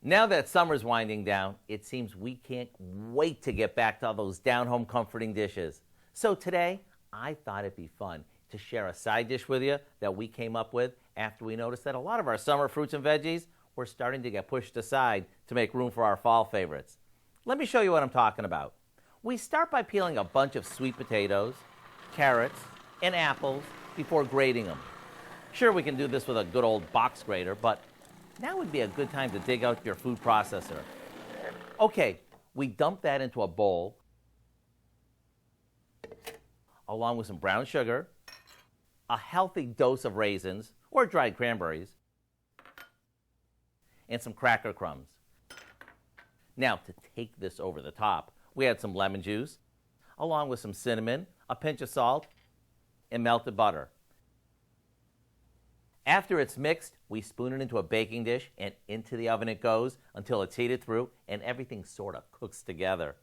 Now that summer's winding down, it seems we can't wait to get back to all those down-home comforting dishes. So today, I thought it'd be fun to share a side dish with you that we came up with after we noticed that a lot of our summer fruits and veggies were starting to get pushed aside to make room for our fall favorites. Let me show you what I'm talking about. We start by peeling a bunch of sweet potatoes, carrots, and apples before grating them. Sure, we can do this with a good old box grater, but now would be a good time to dig out your food processor. Okay, we dump that into a bowl along with some brown sugar, a healthy dose of raisins or dried cranberries, and some cracker crumbs. Now, to take this over the top, we add some lemon juice, along with some cinnamon, a pinch of salt, and melted butter. After it's mixed, we spoon it into a baking dish and into the oven it goes until it's heated through and everything sort of cooks together.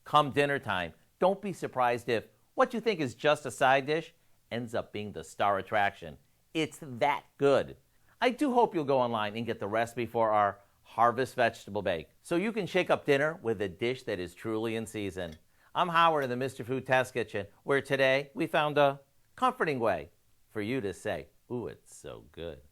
Come dinner time, don't be surprised if what you think is just a side dish ends up being the star attraction. It's that good. I do hope you'll go online and get the recipe for our Harvest Vegetable Bake so you can shake up dinner with a dish that is truly in season. I'm Howard in the Mr. Food Test Kitchen, where today we found a comforting way for you to say, "Ooh, it's so good."